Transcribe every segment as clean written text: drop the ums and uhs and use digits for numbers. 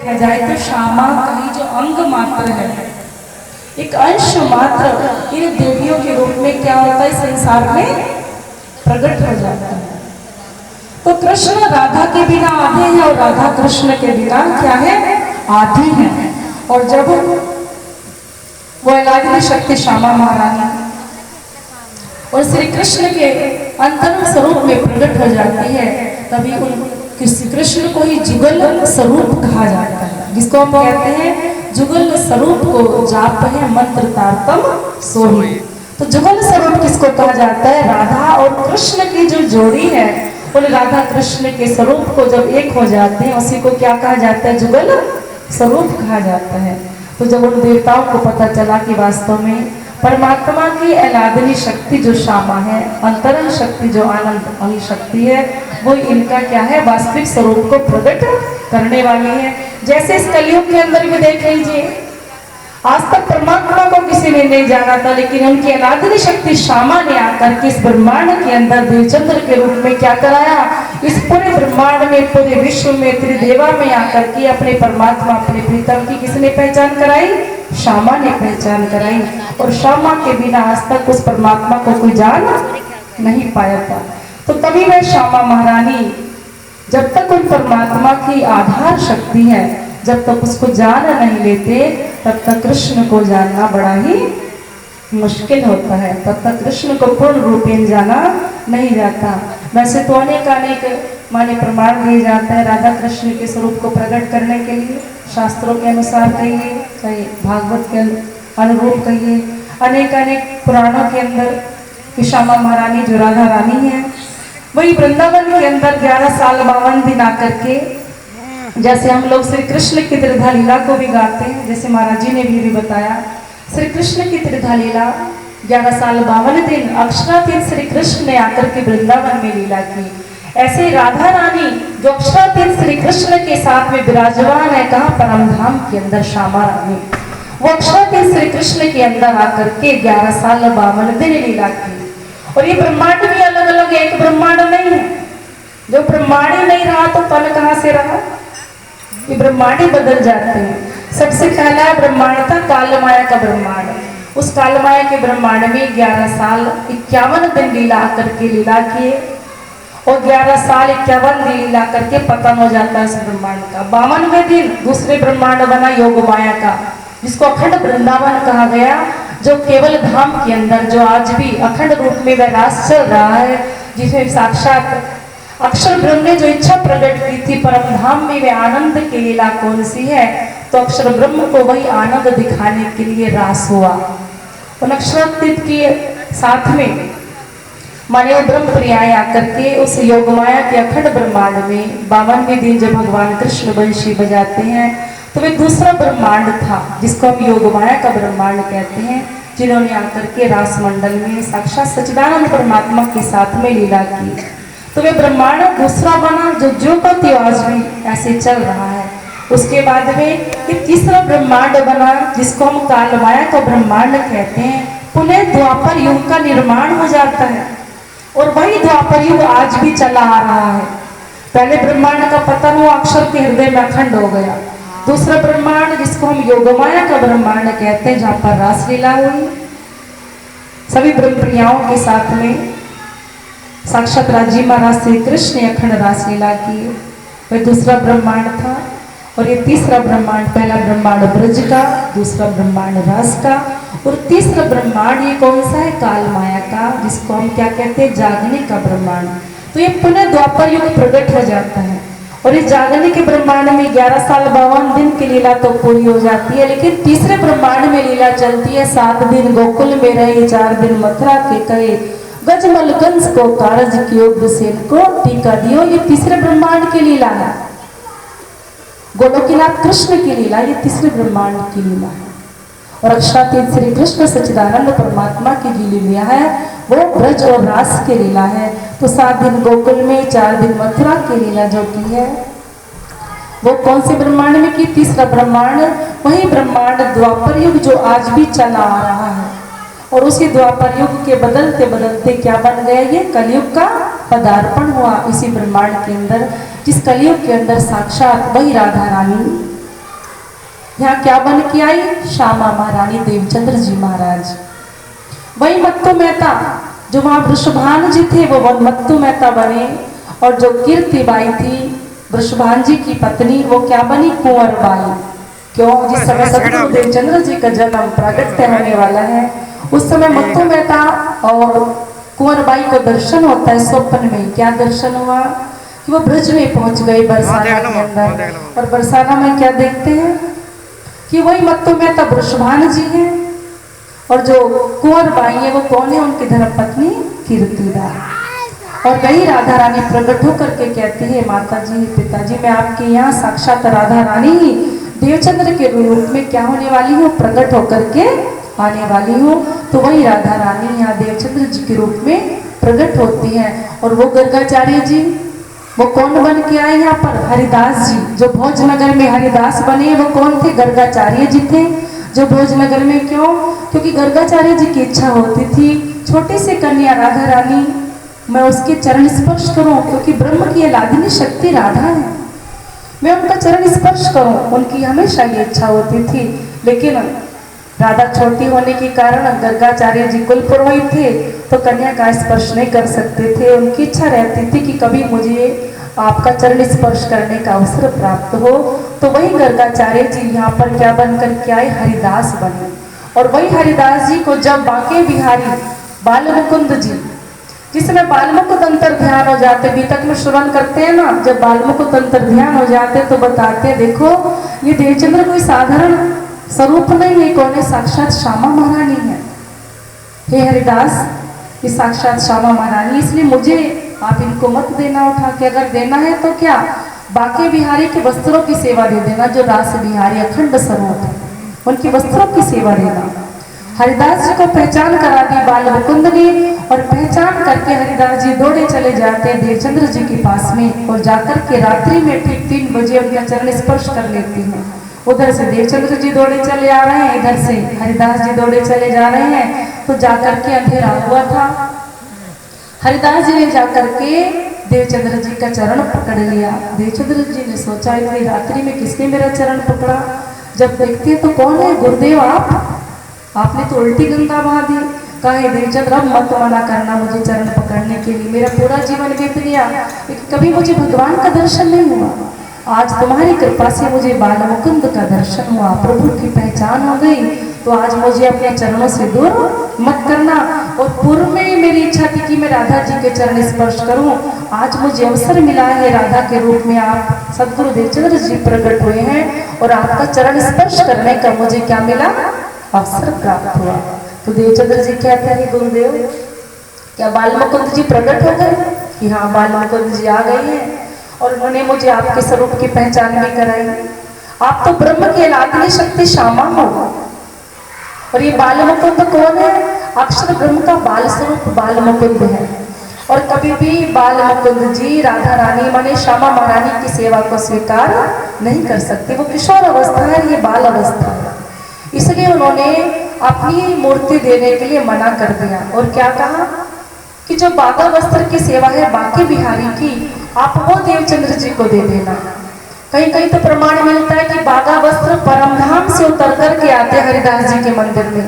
देखा जाए तो श्यामा कहीं जो अंग मात्र है, एक अंश मात्र इन देवियों के रूप में क्या होता है संसार में प्रकट हो जाता है। तो कृष्ण राधा के बिना आधे हैं और राधा कृष्ण के बिना क्या है आधी है। और जब वो अलादि शक्ति श्यामा महारानी और श्री कृष्ण के अंतरंग स्वरूप में प्रकट हो जाती है, तभी उन कृष्ण को ही जुगल स्वरूप कहा जाता है, जिसको हम कहते हैं जुगल स्वरूप को जाप है मंत्र तारतम सोही। तो जुगल स्वरूप किसको कहा जाता है? राधा और कृष्ण की जो जोड़ी है, उन राधा कृष्ण के स्वरूप को जब एक हो जाते हैं उसी को क्या कहा जाता है? जुगल स्वरूप कहा जाता है। तो जब उन देवताओं को पता चला कि वास्तव में परमात्मा की अलादनी शक्ति जो श्यामा है, अंतरंग शक्ति जो आनंद अंग शक्ति है, वो इनका क्या है वास्तविक स्वरूप को प्रकट करने वाली है। जैसे इस कलयुग के अंदर भी देख लीजिए, आज तक परमात्मा को किसी ने नहीं जाना था, लेकिन उनकी अलादनी शक्ति श्यामा ने आकर के इस ब्रह्मांड के अंदर देवचंद्र के रूप में क्या कराया, इस पूरे ब्रह्मांड में पूरे विश्व में त्रिदेवा में आकर के अपने परमात्मा अपने प्रीतम की किसने पहचान कराई? श्यामा ने पहचान कराई। और श्यामा के बिना आज तक उस परमात्मा को कोई जान नहीं पाया था। तो तभी वह श्यामा महारानी जब तक उन परमात्मा की आधार शक्ति है, जब तक उसको जान नहीं लेते, तब तक कृष्ण को जानना बड़ा ही मुश्किल होता है, तब तक कृष्ण को पूर्ण रूपेण जाना नहीं जाता। वैसे तो अनेक माने प्रमाण दिए जाते हैं राधा कृष्ण के स्वरूप को प्रकट करने के लिए, शास्त्रों के अनुसार कहिए, चाहे भागवत के अनुरूप कहिए, अनेक पुराणों के अंदर कि श्यामा महारानी जो राधा रानी है, वही वृंदावन के अंदर 11 साल 52 दिन आकर के, जैसे हम लोग श्री कृष्ण की त्रिधा लीला को भी गाते हैं, जैसे महाराज जी ने भी बताया, श्री कृष्ण की त्रिधा लीला 11 साल 52 दिन अक्षरातीत श्री कृष्ण ने आकर के वृंदावन में लीला की। ऐसे राधा रानी जो अक्षरातीत श्री कृष्ण के साथ में विराजमान है, कहाँ? परम धाम के अंदर श्यामा रानी, वो अक्षरातीत श्री कृष्ण के अंदर आकर के 11 साल 52 दिन लीला की। और ये ब्रह्मांड भी अलग अलग, एक ब्रह्मांड नहीं है। जो ब्रह्मांड ही नहीं रहा तो तन कहाँ से रहा? ये ब्रह्मांड ही बदल जाते हैं। सबसे पहला ब्रह्मांड था काल माया का ब्रह्मांड। उस काल माया के ब्रह्मांड में 11 साल 51 दिन लीला करके लीला किए, और 11 साल 51 दिन लीला करके पतन हो जाता है इस ब्रह्मांड का। 52वें दिन दूसरे ब्रह्मांड बना योग माया का, जिसको अखंड वृंदावन कहा गया, जो केवल धाम के अंदर जो आज भी अखंड रूप में वह रास चल रहा है, जिसमें साक्षात अक्षर ब्रह्म ने जो इच्छा प्रकट की थी परम धाम में वे आनंद की लीला कौन सी है, तो अक्षर ब्रह्म को वही आनंद दिखाने के लिए रास हुआ। उन अक्षरातीत के साथ में माने वो ब्रह्म प्रियाएं आकर के उस योग माया के अखंड ब्रह्मांड में 52वें दिन जब भगवान कृष्ण बंशी बजाते हैं, तो वे दूसरा ब्रह्मांड था जिसको हम योग माया का ब्रह्मांड कहते हैं, जिन्होंने आकर के रास मंडल में साक्षात सच्चिदानंद परमात्मा के साथ में लीला की। तो वे ब्रह्मांड दूसरा बना जो का त्यों आज भी ऐसे चल रहा है। उसके बाद में ये तीसरा ब्रह्मांड बना जिसको हम काल माया का ब्रह्मांड कहते हैं। पुनः द्वापर युग का निर्माण हो जाता है, और वही द्वापर युग आज भी चला आ रहा है। पहले ब्रह्मांड का पतन हुआ, अक्षर के हृदय में अखंड हो गया। दूसरा ब्रह्मांड जिसको हम योगमाया का ब्रह्मांड कहते हैं, जहाँ पर रासलीला हुई सभी ब्रह्म प्रियाओं के साथ में, साक्षात राजी महाराज श्री कृष्ण ने अखंड रासलीला की, वह दूसरा ब्रह्मांड था। और ये तीसरा ब्रह्मांड, पहला ब्रह्मांड ब्रज का, दूसरा ब्रह्मांड रास का, और तीसरा ब्रह्मांड ये कौन सा है? काल माया का, जिसको हम क्या कहते हैं? जागने का ब्रह्मांड। तो ये पुनः द्वापर युग प्रकट हो जाता है, और इस जागने के ब्रह्मांड में 11 साल 52 दिन की लीला तो पूरी हो जाती है, लेकिन तीसरे ब्रह्मांड में लीला चलती है। 7 दिन गोकुल में रहे, 4 दिन मथुरा के कहे, गजमल कंस को कारज कियो सेन को टीका दियो। ये तीसरे ब्रह्मांड की लीला है। गोलोकनाथ कृष्ण की लीला ये तीसरे ब्रह्मांड की लीला है। और अक्षरातीत श्री कृष्ण सच्चिदानंद परमात्मा की जो लीला है वो ब्रज और रास की लीला है। तो 7 दिन गोकुल में, 4 दिन मथुरा की लीला जो की है वो कौन से ब्रह्मांड में की? तीसरा ब्रह्मांड, वही ब्रह्मांड द्वापर युग जो आज भी चला आ रहा है। और उसी द्वापर युग के बदलते बदलते क्या बन गया? ये कलयुग का पदार्पण हुआ इसी ब्रह्मांड के अंदर, जिस कलयुग के अंदर साक्षात वही राधा रानी यहाँ क्या बन के आई? श्यामा महारानी देवचंद्र जी महाराज। वही मत्तू मेहता जो वहां वृषभान जी थे वो मत्तू मेहता बने, और जो कीर्ति बाई थी वृषभान जी की पत्नी वो क्या बनी? कुंवर बाई। क्यों? जिस समय सतगुरु देवचंद्र जी का जन्म प्रागट्य होने वाला है उस समय मत्तू मेहता और कुंवर बाई को दर्शन होता है स्वप्न में। क्या दर्शन हुआ? कि वो ब्रज में पहुंच गए बरसाना के अंदर, और बरसाना में क्या देखते हैं कि वही मत्तू मेहता वृषभान जी हैं, और जो कुंवर बाई है वो कौन है? उनकी धर्मपत्नी कीर्तिदा। और वही राधा रानी प्रकट होकर के कहती है, माता जी पिताजी मैं आपके यहाँ साक्षात राधा रानी देवचंद्र के रूप में क्या होने वाली हूँ? प्रकट होकर के आने वाली हूँ। तो वही राधा रानी यहाँ देवचंद्र जी के रूप में प्रकट होती है। और वो गर्गाचार्य जी वो कौन बन के आए यहाँ पर? हरिदास जी। जो भोजनगर में हरिदास बने वो कौन थे? गर्गाचार्य जी थे। जो भोजनगर में क्यों? क्योंकि गर्गाचार्य जी की इच्छा होती थी छोटी सी कन्या राधा रानी मैं उसके चरण स्पर्श करूं, क्योंकि ब्रह्म की लादिनी शक्ति राधा है, मैं उनका चरण स्पर्श करूं। उनकी हमेशा ये इच्छा होती थी। लेकिन राधा छोटी होने के कारण गर्गाचार्य जी कुल पुरोहित थे तो कन्या का स्पर्श नहीं कर सकते थे। उनकी इच्छा रहती थी कि कभी मुझे आपका चरण स्पर्श करने का अवसर प्राप्त हो। तो वही गर्गाचार्य जी यहाँ पर क्या बनकर के आए? हरिदास बने। और वही हरिदास जी को जब बांके बिहारी बाल मुकुंद जी, जिसमें बालमुकुंद अंतर ध्यान हो जाते, बीतक में श्रवण करते हैं ना, जब बालमुकुंद अंतर ध्यान हो जाते तो बताते हैं देखो ये देवचंद्र कोई साधारण स्वरूप नहीं है, कौन है? साक्षात श्यामा महारानी है। हे हरिदास ये साक्षात श्यामा महारानी, इसलिए मुझे आप इनको मत देना उठा के, अगर देना है तो क्या बांके बिहारी के वस्त्रों की सेवा दे देना, जो रास बिहारी अखंड स्वरूप है उनकी वस्त्रों की सेवा देना। हरिदास जी को पहचान करा दी बाल मुकुंद ने, और पहचान करके हरिदास जी दौड़े चले जाते हैं देवचंद्र जी के पास में, और जाकर के रात्रि में ठीक 3 बजे उनका चरण स्पर्श कर लेती हैं। उधर से देवचंद्र जी दौड़े चले आ रहे हैं, इधर से हरिदास जी दौड़े चले जा रहे हैं। तो जाकर के अंधेरा हुआ था, हरिदास जी ने जाकर के देवचंद्र जी का चरण पकड़ लिया। देवचंद्र जी ने सोचा इतनी रात्रि में किसने मेरा चरण पकड़ा? जब देखते हैं तो कौन है? गुरुदेव आपने तो उल्टी गंगा बहा दी। कहे देवचंद्र अब मत मना करना मुझे चरण पकड़ने के लिए, मेरा पूरा जीवन बीत गया लेकिन कभी मुझे भगवान का दर्शन नहीं हुआ। आज तुम्हारी कृपा से मुझे बाल मुकुंद का दर्शन हुआ, प्रभु की पहचान हो गई, तो आज मुझे अपने चरणों से दूर मत करना। और पूर्व में मेरी इच्छा थी कि मैं राधा जी के चरण स्पर्श करूं, आज मुझे अवसर मिला है, राधा के रूप में आप सदगुरु देवचंद्र जी प्रकट हुए हैं और आपका चरण स्पर्श करने का मुझे क्या मिला? अवसर प्राप्त हुआ। तो देवचंद्र जी कहते हैं गुरुदेव क्या बाल मुकुंद जी प्रकट हो गए? कि हाँ बाल मुकुंद जी आ गए हैं और उन्होंने मुझे आपके स्वरूप की पहचान भी कराई। आप तो ब्रह्म की लादिनी शक्ति श्यामा हो, और ये बाल मुकुंद कौन है? अक्षर ब्रह्म का बाल स्वरूप बाल मुकुंद है। और कभी भी बाल मुकुंद जी राधा रानी माने श्यामा महारानी की सेवा को स्वीकार नहीं कर सकते। वो किशोर अवस्था है, ये बाल अवस्था है, इसलिए उन्होंने अपनी मूर्ति देने के लिए मना कर दिया। और क्या कहा कि जो बागा वस्त्र की सेवा है बांके बिहारी की, आप वो देवचंद्र जी को दे देना। कहीं कहीं तो प्रमाण मिलता है कि बागा वस्त्र परमधाम से उतर करके आते हरिदास जी के मंदिर में,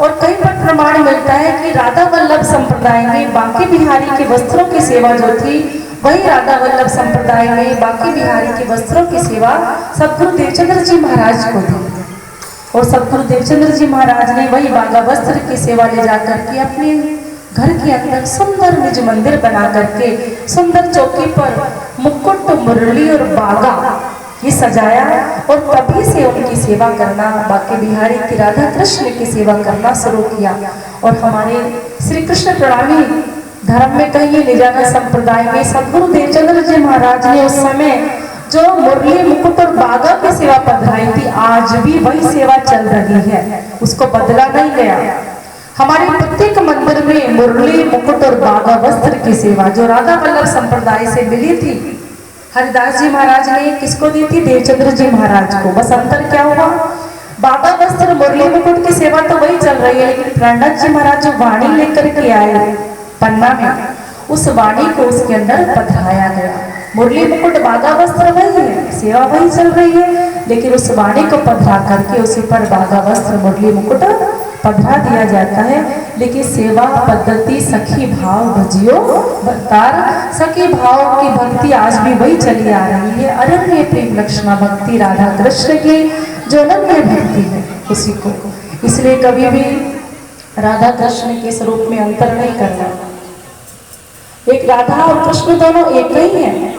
और कहीं पर प्रमाण मिलता है कि राधा वल्लभ संप्रदाय में बांके बिहारी के वस्त्रों की सेवा जो थी वही राधा वल्लभ संप्रदाय में बांके बिहारी के वस्त्रों की सेवा सदगुरु देवचंद्र जी महाराज को दी। और सदगुरु देवचंद्र जी महाराज ने वही बागा वस्त्र की सेवा ले जाकर के अपने घर के अंदर सुंदर निज मंदिर बना करके सुंदर चौकी पर मुकुट मुरली और बागा ये सजाया, और तभी से उनकी सेवा करना बांके बिहारी की राधा कृष्ण की सेवा करना शुरू किया। और हमारे श्री कृष्ण प्रणामी धर्म में कहिए निजाना संप्रदाय में सदगुरु देवचंद्र जी महाराज ने उस समय जो मुरली मुकुट और बागा की सेवा पधराई थी, आज भी वही सेवा चल रही है, उसको बदला नहीं गया। हमारे प्रत्येक मंदिर में मुरली मुकुट और बागा वस्त्र की सेवा जो राधा वल्लभ संप्रदाय से मिली थी, हरिदास जी महाराज ने किसको दी थी? देवचंद्र जी महाराज को। बस अंतर क्या हुआ? बागा वस्त्र मुरली मुकुट की सेवा तो वही चल रही है, लेकिन प्रहलाद जी महाराज जो वाणी लेकर के आए पन्ना में, उस वाणी को उसके अंदर पधराया गया। मुरली मुकुट बागा वस्त्र वही है, सेवा वही चल रही है, लेकिन उस वाणी को पधरा करके उस पर बागा वस्त्र मुरली मुकुट पधरा दिया जाता है। लेकिन सेवा पद्धति सखी भाव भजियो भक्तार, सखी भाव की भक्ति आज भी वही चली आ रही है। अनन्य प्रेम लक्षणा भक्ति राधा कृष्ण की जो अनन्य भक्ति है उसी को, इसलिए कभी भी राधा कृष्ण के स्वरूप में अंतर नहीं करना। एक राधा और कृष्ण दोनों एक ही हैं।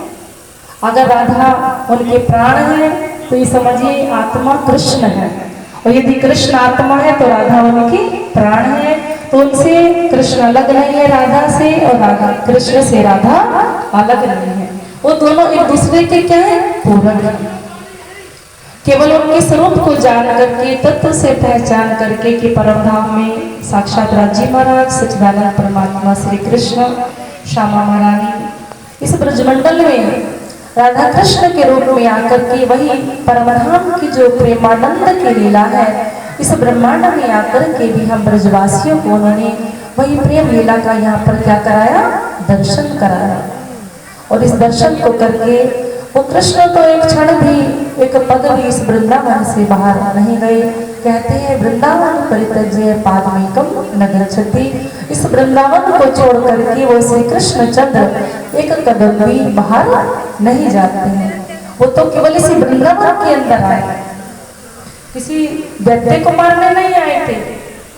अगर राधा उनके प्राण है तो ये समझिए आत्मा कृष्ण है, और यदि कृष्ण आत्मा है तो राधा उनकी प्राण है। तो उनसे कृष्ण अलग नहीं है राधा से, और राधा कृष्ण से राधा अलग नहीं है। वो दोनों एक दूसरे के क्या है, पूरक है। केवल उनके स्वरूप को जान करके, तत्व से पहचान करके कि परम धाम में साक्षात राजी महाराज सच्चिदानंद परमात्मा श्री कृष्ण, श्यामा महारानी इस ब्रजमंडल में राधा कृष्ण के रूप में आकर के वही परमधाम की जो प्रेमानंद की लीला है, इस ब्रह्मांड में आकर के भी हम ब्रजवासियों को उन्होंने वही प्रेम लीला का यहाँ पर क्या कराया, दर्शन कराया। और इस दर्शन को करके वो कृष्ण तो एक क्षण भी, एक पद भी इस वृंदावन से बाहर नहीं गए। कहते हैं वृंदावन परित्यज्य पादमेकम न गच्छति। इस वृंदावन को छोड़ करके वो श्री कृष्ण चंद्र एक कदम भी बाहर नहीं जाते हैं। वो तो केवल इसी वृंदावन के अंदर आए, किसी व्यक्ति को मारने नहीं आए थे।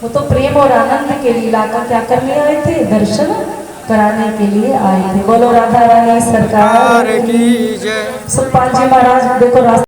वो तो प्रेम और आनंद के लीला का क्या करने आए थे, दर्शन कराने के लिए आए थे। बोलो राधा रानी सरकार की जय। सुखपाल जी महाराज देखो